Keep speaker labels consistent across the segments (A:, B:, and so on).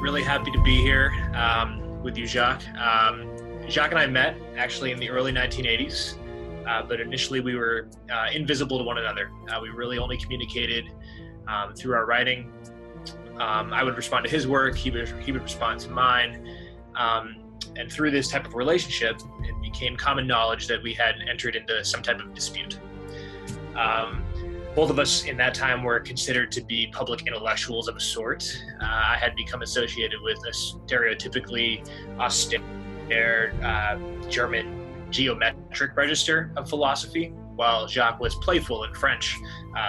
A: Really happy to be here with you, Jacques. Jacques and I met actually in the early 1980s, but initially we were invisible to one another. We really only communicated through our writing. I would respond to his work, he would respond to mine. And through this type of relationship, it became common knowledge that we had entered into some type of dispute. Both of us in that time were considered to be public intellectuals of a sort. I had become associated with a stereotypically austere German geometric register of philosophy, while Jacques was playful in French,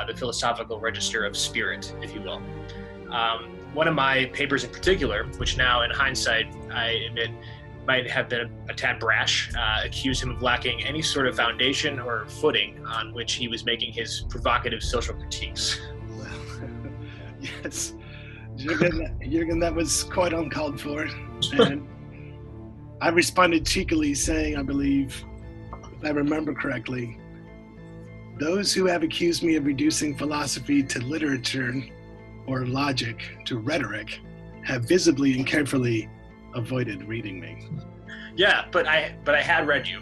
A: the philosophical register of spirit, if you will. One of my papers in particular, which now in hindsight I admit might have been a tad brash, accused him of lacking any sort of foundation or footing on which he was making his provocative social critiques.
B: Well, yes, Jürgen, that was quite uncalled for. And I responded cheekily saying, I believe, if I remember correctly, those who have accused me of reducing philosophy to literature or logic to rhetoric have visibly and carefully avoided reading me.
A: Yeah, but I had read you.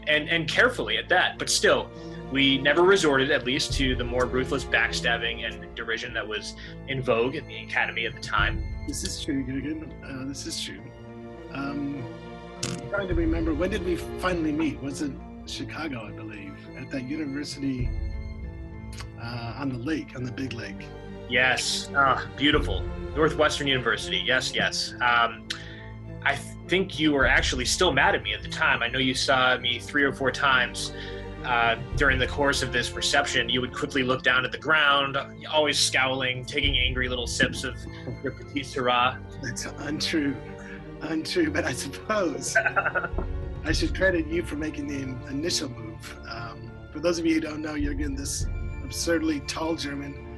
A: And carefully at that. But still, we never resorted, at least, to the more ruthless backstabbing and derision that was in vogue in the academy at the time.
B: This is true, Jürgen. This is true. I'm trying to remember, when did we finally meet? Was it Chicago, I believe, at that university on the lake, on the big lake?
A: Yes, beautiful. Northwestern University, yes. I think you were actually still mad at me at the time. I know you saw me 3 or 4 times during the course of this reception. You would quickly look down at the ground, always scowling, taking angry little sips of your petit syrah.
B: That's untrue, but I suppose I should credit you for making the initial move. For those of you who don't know, Jürgen, this absurdly tall German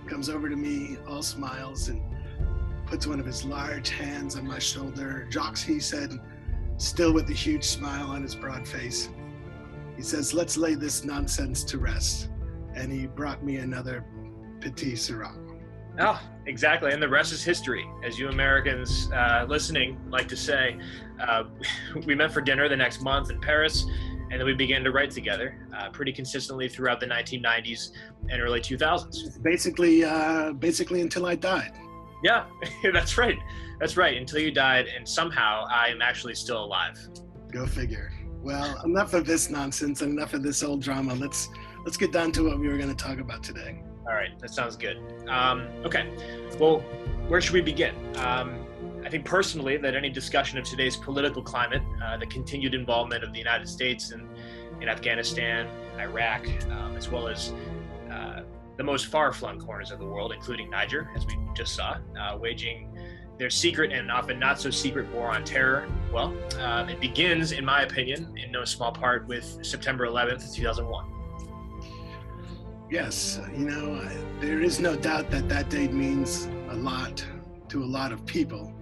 B: comes over to me, all smiles, and puts one of his large hands on my shoulder. Jacques, he said, still with a huge smile on his broad face. He says, let's lay this nonsense to rest. And he brought me another petit syrah.
A: Oh, exactly. And the rest is history. As you Americans listening like to say, we met for dinner the next month in Paris, and then we began to write together pretty consistently throughout the 1990s and early 2000s.
B: Basically until I died.
A: Yeah, that's right. That's right. Until you died, and somehow I am actually still alive.
B: Go figure. Well, enough of this nonsense and enough of this old drama. Let's get down to what we were going to talk about today.
A: All right, that sounds good. Okay, well, where should we begin? I think personally that any discussion of today's political climate, the continued involvement of the United States in Afghanistan, Iraq, as well as the most far-flung corners of the world, including Niger, as we just saw, waging their secret and often not so secret war on terror. Well, it begins, in my opinion, in no small part with September 11th, 2001.
B: Yes, there is no doubt that date means a lot to a lot of people.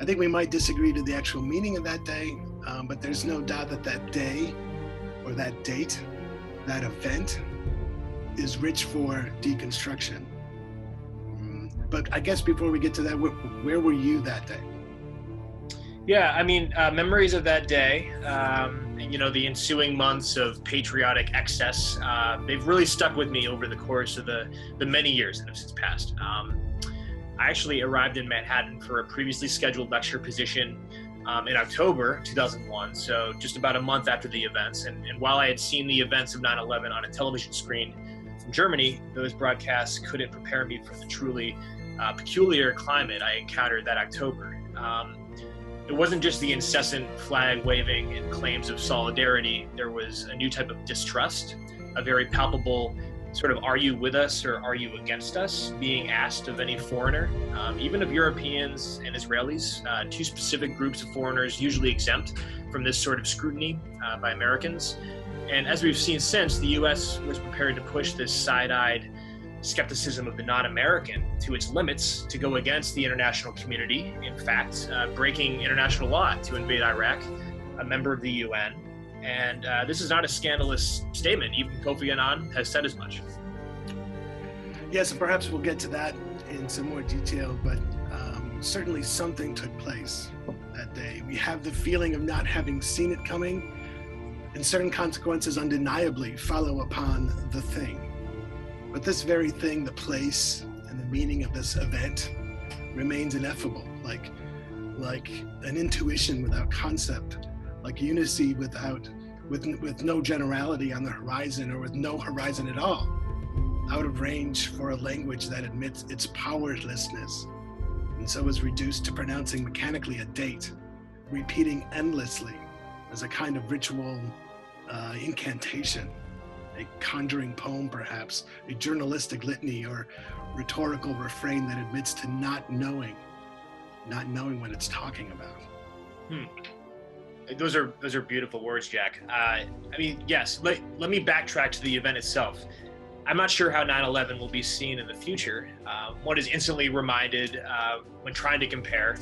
B: I think we might disagree to the actual meaning of that day, but there's no doubt that day or that date, that event, is rich for deconstruction. But I guess before we get to that, where were you that day?
A: Yeah, I mean, memories of that day, the ensuing months of patriotic excess, they've really stuck with me over the course of the many years that have since passed. I actually arrived in Manhattan for a previously scheduled lecture position in October 2001, so just about a month after the events. And while I had seen the events of 9/11 on a television screen from Germany, those broadcasts couldn't prepare me for the truly peculiar climate I encountered that October. It wasn't just the incessant flag waving and claims of solidarity. There was a new type of distrust, a very palpable sort of, are you with us or are you against us, being asked of any foreigner, even of Europeans and Israelis, 2 specific groups of foreigners usually exempt from this sort of scrutiny by Americans. And as we've seen since, the U.S. was prepared to push this side-eyed skepticism of the non-American to its limits to go against the international community, in fact, breaking international law to invade Iraq, a member of the UN. And this is not a scandalous statement. Even Kofi Annan has said as much.
B: Yes, and perhaps we'll get to that in some more detail, but certainly something took place that day. We have the feeling of not having seen it coming, and certain consequences undeniably follow upon the thing. But this very thing, the place and the meaning of this event, remains ineffable, like an intuition without concept, like unity with no generality on the horizon, or with no horizon at all, out of range for a language that admits its powerlessness, and so is reduced to pronouncing mechanically a date, repeating endlessly as a kind of ritual incantation, a conjuring poem perhaps, a journalistic litany or rhetorical refrain that admits to not knowing what it's talking about.
A: Those are beautiful words, Jack. I mean, yes, let me backtrack to the event itself. I'm not sure how 9/11 will be seen in the future. One is instantly reminded when trying to compare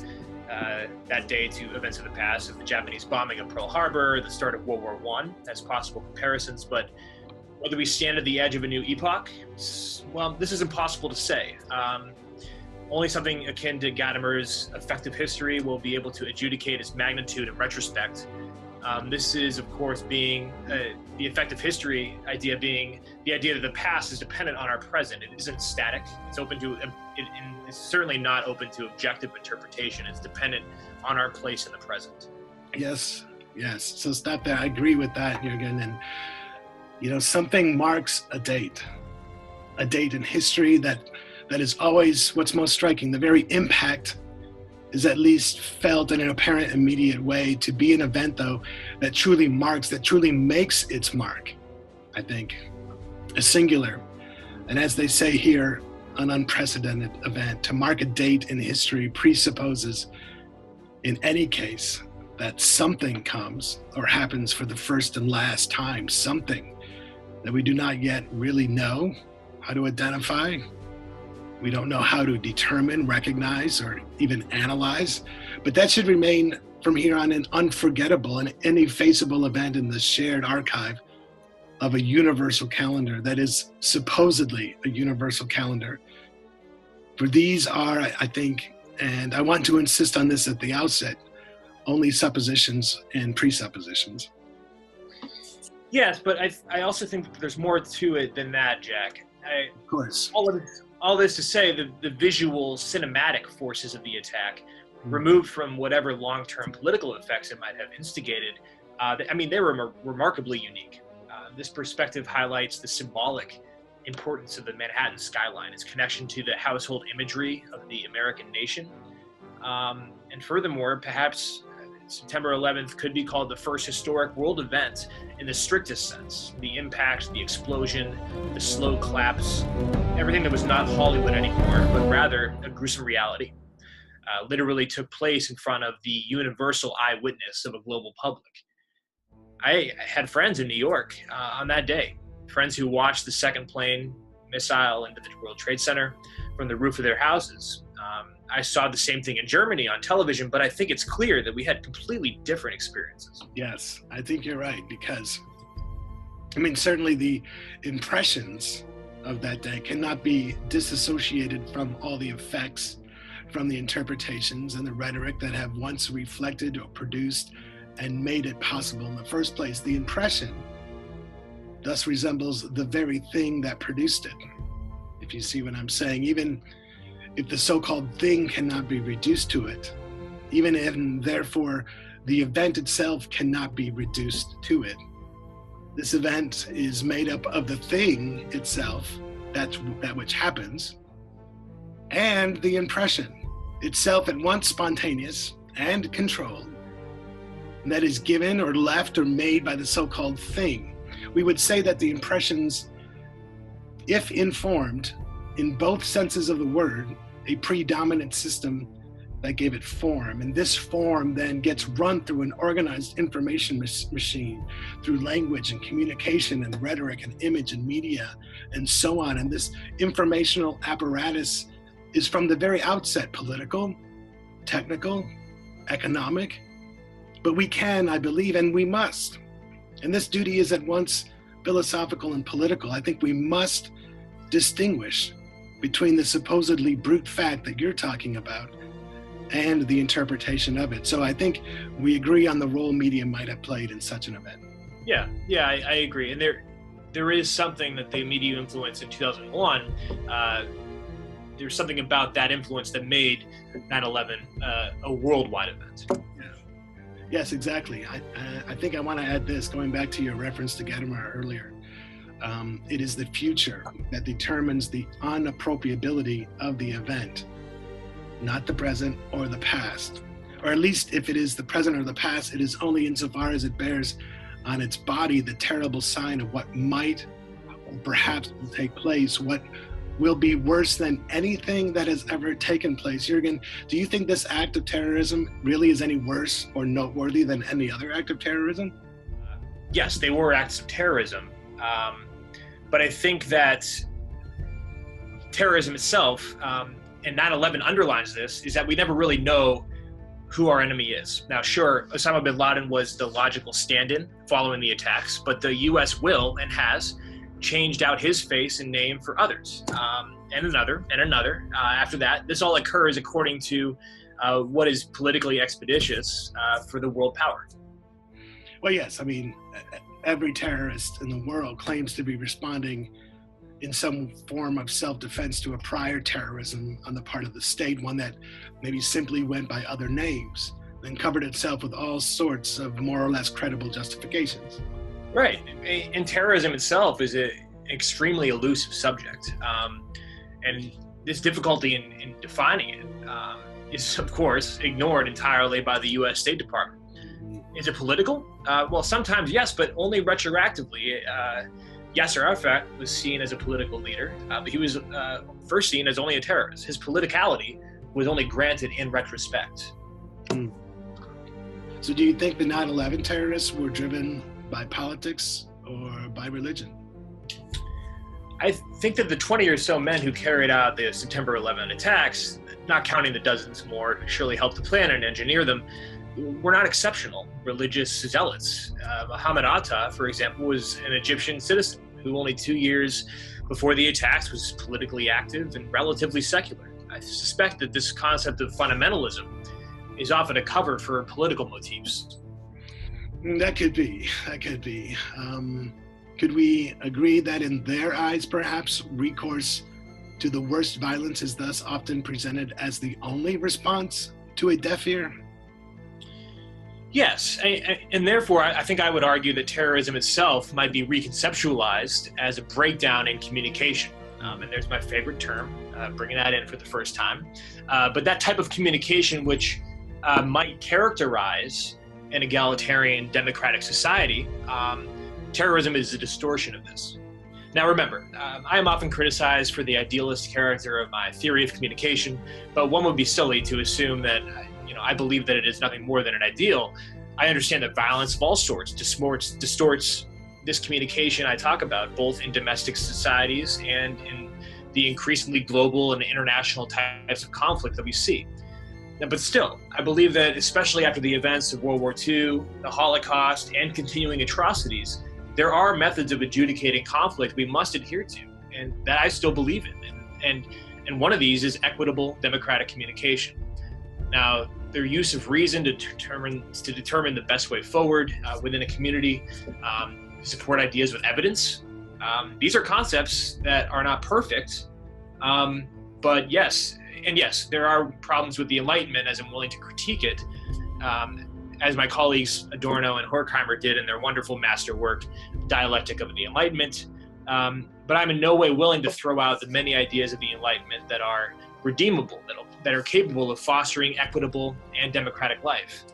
A: that day to events of the past, of the Japanese bombing of Pearl Harbor, the start of World War I, as possible comparisons. But whether we stand at the edge of a new epoch, well, this is impossible to say. Only something akin to Gadamer's effective history will be able to adjudicate its magnitude in retrospect. This is, of course, being the effective history idea being the idea that the past is dependent on our present. It isn't static. It's open to, it's certainly not open to objective interpretation. It's dependent on our place in the present.
B: Yes. So stop there. I agree with that, Jürgen. And something marks a date in history that is always what's most striking. The very impact is at least felt in an apparent immediate way to be an event, though, that truly makes its mark, I think, a singular, and as they say here, an unprecedented event. To mark a date in history presupposes, in any case, that something comes or happens for the first and last time, something that we do not yet really know how to identify. We don't know how to determine, recognize, or even analyze, but that should remain from here on an unforgettable and ineffaceable event in the shared archive of a universal calendar that is supposedly a universal calendar. For these are, I think, and I want to insist on this at the outset, only suppositions and presuppositions.
A: Yes, but I also think that there's more to it than that, Jack.
B: Of course.
A: All this to say, the visual cinematic forces of the attack, removed from whatever long-term political effects it might have instigated, they were remarkably unique. This perspective highlights the symbolic importance of the Manhattan skyline, its connection to the household imagery of the American nation. And furthermore, perhaps September 11th could be called the first historic world event in the strictest sense. The impact, the explosion, the slow collapse, everything that was not Hollywood anymore, but rather a gruesome reality, literally took place in front of the universal eyewitness of a global public. I had friends in New York on that day, friends who watched the second plane missile into the World Trade Center from the roof of their houses. I saw the same thing in Germany on television, but I think it's clear that we had completely different experiences.
B: Yes, I think you're right, because, certainly the impressions of that day cannot be disassociated from all the effects, from the interpretations and the rhetoric that have once reflected or produced and made it possible in the first place. The impression thus resembles the very thing that produced it, if you see what I'm saying. Even if the so-called thing cannot be reduced to it, even if, therefore, the event itself cannot be reduced to it. This event is made up of the thing itself, that which happens, and the impression itself, at once spontaneous and controlled, that is given or left or made by the so-called thing. We would say that the impressions, if informed in both senses of the word, a predominant system that gave it form. And this form then gets run through an organized information machine, through language and communication and rhetoric and image and media and so on. And this informational apparatus is from the very outset political, technical, economic, but we can, I believe, and we must. And this duty is at once philosophical and political. I think we must distinguish between the supposedly brute fact that you're talking about and the interpretation of it. So I think we agree on the role media might have played in such an event.
A: Yeah, I agree. And there is something that the media influence in 2001. There's something about that influence that made 9/11 a worldwide event.
B: Yeah. Yes, exactly. I think I want to add this, going back to your reference to Gadamer earlier. It is the future that determines the unappropriability of the event, not the present or the past. Or at least if it is the present or the past, it is only insofar as it bears on its body the terrible sign of what might or perhaps will take place, what will be worse than anything that has ever taken place. Jürgen, do you think this act of terrorism really is any worse or noteworthy than any other act of terrorism?
A: Yes, they were acts of terrorism. But I think that terrorism itself, and 9/11 underlines this, is that we never really know who our enemy is. Now, sure, Osama bin Laden was the logical stand-in following the attacks, but the U.S. will and has changed out his face and name for others, and another, and another. After that, this all occurs according to what is politically expeditious for the world power.
B: Well, yes, I mean, every terrorist in the world claims to be responding in some form of self-defense to a prior terrorism on the part of the state, one that maybe simply went by other names and covered itself with all sorts of more or less credible justifications.
A: Right. And terrorism itself is an extremely elusive subject. And this difficulty in defining it is, of course, ignored entirely by the U.S. State Department. Is it political? Well, sometimes yes, but only retroactively. Yasser Arafat was seen as a political leader, but he was first seen as only a terrorist. His politicality was only granted in retrospect.
B: So do you think the 9/11 terrorists were driven by politics or by religion?
A: I think that the 20 or so men who carried out the September 11 attacks, not counting the dozens more who surely helped to plan and engineer them, were not exceptional religious zealots. Muhammad Atta, for example, was an Egyptian citizen who only 2 years before the attacks was politically active and relatively secular. I suspect that this concept of fundamentalism is often a cover for political motifs.
B: That could be. Could we agree that in their eyes, perhaps, recourse to the worst violence is thus often presented as the only response to a deaf ear?
A: Yes, and therefore I think I would argue that terrorism itself might be reconceptualized as a breakdown in communication. And there's my favorite term, bringing that in for the first time. But that type of communication which might characterize an egalitarian democratic society, terrorism is a distortion of this. Now remember, I am often criticized for the idealist character of my theory of communication, but one would be silly to assume that I believe that it is nothing more than an ideal. I understand that violence of all sorts distorts this communication I talk about, both in domestic societies and in the increasingly global and international types of conflict that we see. But still, I believe that especially after the events of World War II, the Holocaust, and continuing atrocities, there are methods of adjudicating conflict we must adhere to, and that I still believe in. And one of these is equitable democratic communication. Now, their use of reason to determine the best way forward within a community, support ideas with evidence. These are concepts that are not perfect, but yes, there are problems with the Enlightenment, as I'm willing to critique it, as my colleagues Adorno and Horkheimer did in their wonderful masterwork, Dialectic of the Enlightenment. But I'm in no way willing to throw out the many ideas of the Enlightenment that are redeemable, that are capable of fostering equitable and democratic life.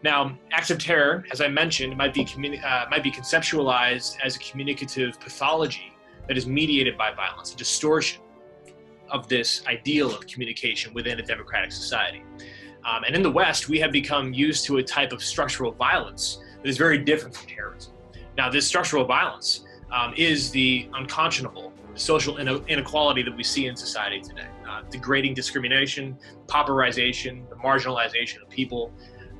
A: Now, acts of terror, as I mentioned, might be conceptualized as a communicative pathology that is mediated by violence, a distortion of this ideal of communication within a democratic society. And in the West, we have become used to a type of structural violence that is very different from terrorism. Now, this structural violence is the unconscionable social inequality that we see in society today. Degrading discrimination, pauperization, the marginalization of people.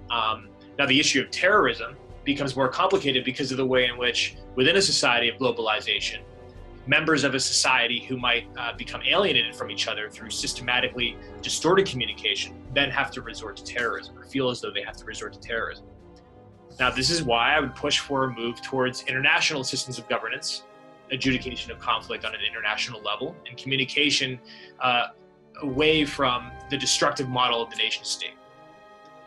A: Now, the issue of terrorism becomes more complicated because of the way in which, within a society of globalization, members of a society who might become alienated from each other through systematically distorted communication then have to resort to terrorism, or feel as though they have to resort to terrorism. Now, this is why I would push for a move towards international systems of governance, adjudication of conflict on an international level, and communication away from the destructive model of the nation state.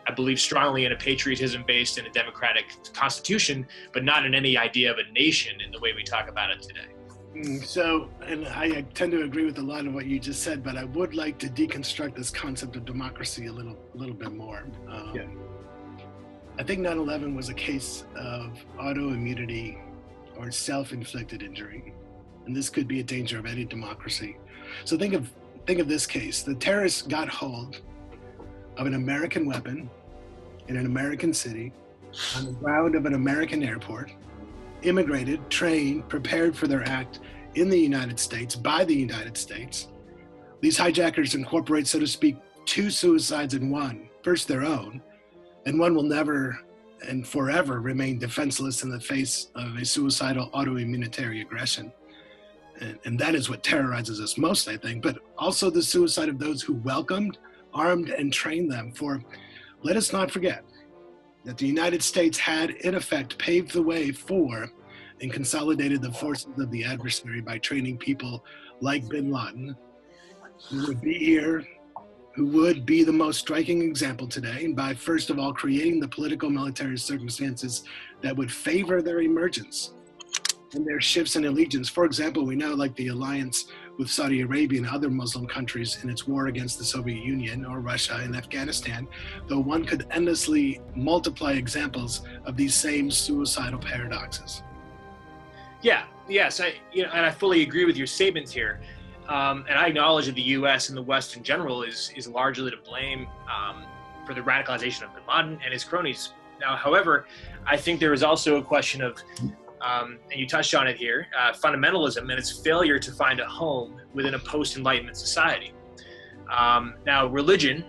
A: I believe strongly in a patriotism based in a democratic constitution, but not in any idea of a nation in the way we talk about it today.
B: So, and I tend to agree with a lot of what you just said, but I would like to deconstruct this concept of democracy a little bit more. I think 9/11 was a case of autoimmunity or self-inflicted injury, and this could be a danger of any democracy. So think of this case. The terrorists got hold of an American weapon in an American city on the ground of an American airport, immigrated, trained, prepared for their act in the United States, by the United States. These hijackers incorporate, so to speak, two suicides in one. First, their own, and one will never and forever remain defenseless in the face of a suicidal autoimmunitary aggression. And that is what terrorizes us most, I think, but also the suicide of those who welcomed, armed, and trained them. For let us not forget that the United States had, in effect, paved the way for and consolidated the forces of the adversary by training people like bin Laden, who would be here, who would be the most striking example today, and by, first of all, creating the political military circumstances that would favor their emergence and their shifts in allegiance. For example, we know, like the alliance with Saudi Arabia and other Muslim countries in its war against the Soviet Union or Russia and Afghanistan, though one could endlessly multiply examples of these same suicidal paradoxes.
A: Yes, and I fully agree with your statements here. And I acknowledge that the U.S. and the West in general is largely to blame for the radicalization of bin Laden and his cronies. Now, however, I think there is also a question of, and you touched on it here, fundamentalism and its failure to find a home within a post-Enlightenment society. Now, religion,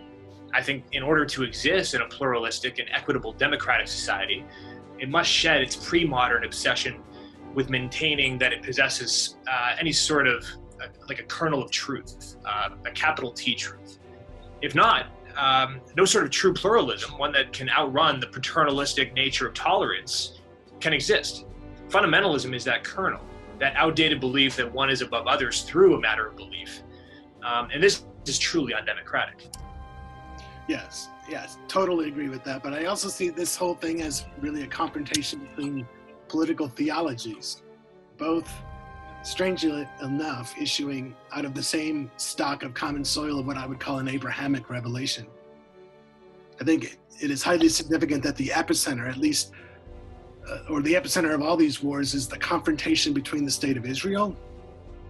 A: I think, in order to exist in a pluralistic and equitable democratic society, it must shed its pre-modern obsession with maintaining that it possesses any sort of like a kernel of truth, a capital T truth. If not, no sort of true pluralism, one that can outrun the paternalistic nature of tolerance, can exist. Fundamentalism is that kernel, that outdated belief that one is above others through a matter of belief. And this is truly undemocratic.
B: Yes, totally agree with that. But I also see this whole thing as really a confrontation between political theologies, both, strangely enough, issuing out of the same stock of common soil of what I would call an Abrahamic revelation. I think it is highly significant that the epicenter, at least, or the epicenter of all these wars, is the confrontation between the state of Israel,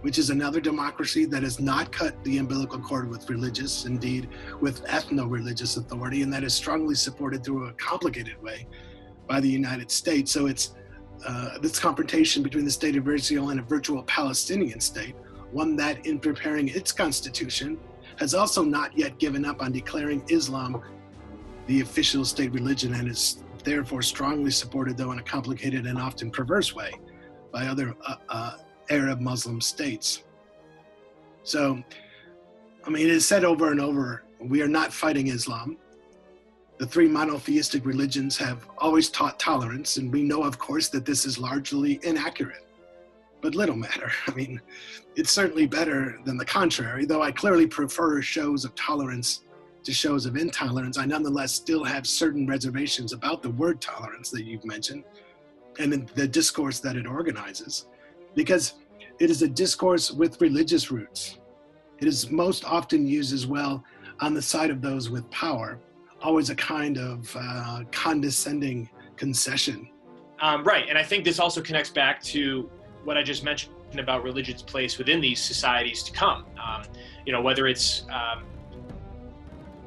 B: which is another democracy that has not cut the umbilical cord with religious, indeed with ethno-religious authority, and that is strongly supported through a complicated way by the United States. So it's this confrontation between the state of Israel and a virtual Palestinian state, one that, in preparing its constitution, has also not yet given up on declaring Islam the official state religion, and is therefore strongly supported, though in a complicated and often perverse way, by other Arab Muslim states. So, I mean, it is said over and over, we are not fighting Islam. The three monotheistic religions have always taught tolerance, and we know, of course, that this is largely inaccurate. But little matter. I mean, it's certainly better than the contrary, though I clearly prefer shows of tolerance to shows of intolerance. I nonetheless still have certain reservations about the word tolerance that you've mentioned and in the discourse that it organizes, because it is a discourse with religious roots. It is most often used as well on the side of those with power, always a kind of condescending concession.
A: Right, and I think this also connects back to what I just mentioned about religion's place within these societies to come. Whether it's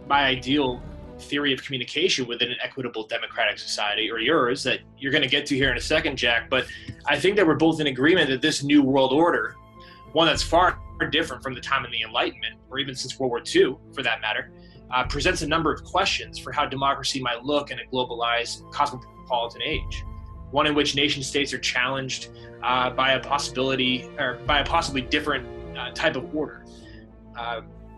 A: my ideal theory of communication within an equitable democratic society, or yours that you're going to get to here in a second, Jack. But I think that we're both in agreement that this new world order, one that's far different from the time of the Enlightenment, or even since World War II, for that matter, presents a number of questions for how democracy might look in a globalized, cosmopolitan age. one in which nation states are challenged by a possibility or by a possibly different type of order.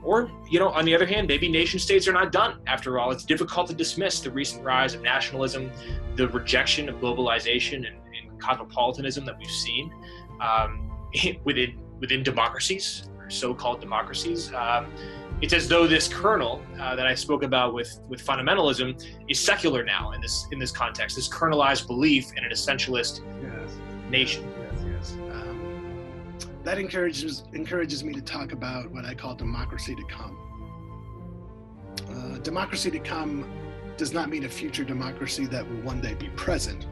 A: Or, on the other hand, maybe nation states are not done. After all, it's difficult to dismiss the recent rise of nationalism, the rejection of globalization and cosmopolitanism that we've seen within democracies, or so-called democracies. It's as though this kernel that I spoke about with fundamentalism is secular now in this context. This kernelized belief in an essentialist nation.
B: Yes. That encourages me to talk about what I call democracy to come. Democracy to come does not mean a future democracy that will one day be present.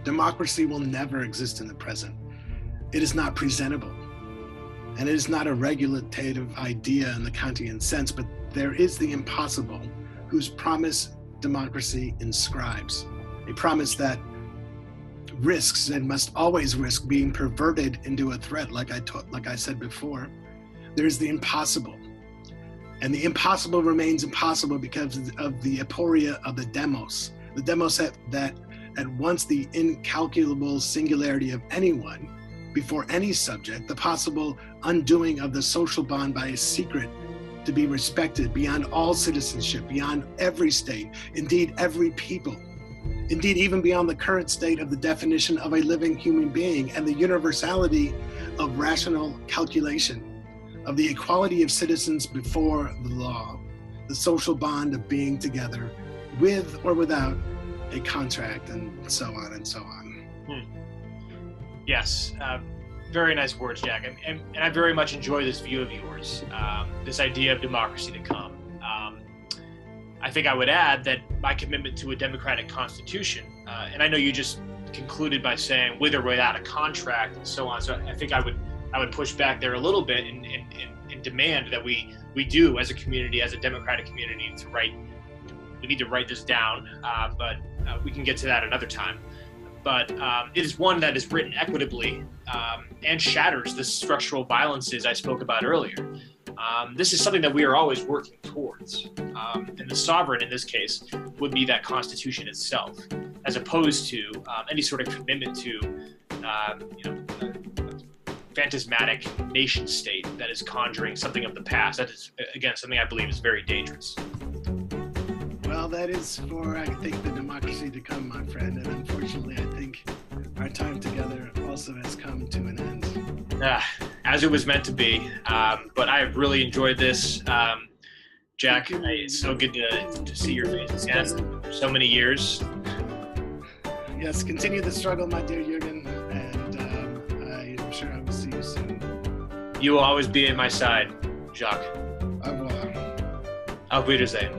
B: Democracy will never exist in the present. It is not presentable. And it is not a regulative idea in the Kantian sense, but there is the impossible, whose promise democracy inscribes. A promise that risks and must always risk being perverted into a threat, like I said before. There's the impossible. And the impossible remains impossible because of the aporia of the demos. The demos that at once the incalculable singularity of anyone before any subject, the possible undoing of the social bond by a secret to be respected beyond all citizenship, beyond every state, indeed every people, indeed even beyond the current state of the definition of a living human being and the universality of rational calculation, of the equality of citizens before the law, the social bond of being together with or without a contract, and so on and so on.
A: Yes, very nice words, Jack. And I very much enjoy this view of yours, this idea of democracy to come. I think I would add that my commitment to a democratic constitution, and I know you just concluded by saying with or without a contract and so on. So I think I would push back there a little bit and demand that we do as a community, as a democratic community, we need to write this down, but we can get to that another time. But it is one that is written equitably and shatters the structural violences I spoke about earlier. This is something that we are always working towards. And the sovereign, in this case, would be that constitution itself, as opposed to any sort of commitment to, a phantasmatic nation state that is conjuring something of the past. That is, again, something I believe is very dangerous.
B: Well, that is for, I think, the democracy to come, my friend. And unfortunately, I think our time together also has come to an end.
A: As it was meant to be. But I have really enjoyed this. Jack, it's so good to see your face again for so many years.
B: Yes, continue the struggle, my dear Jürgen. And I'm sure I will see you soon.
A: You will always be at my side, Jacques.
B: Au revoir.
A: Auf Wiedersehen.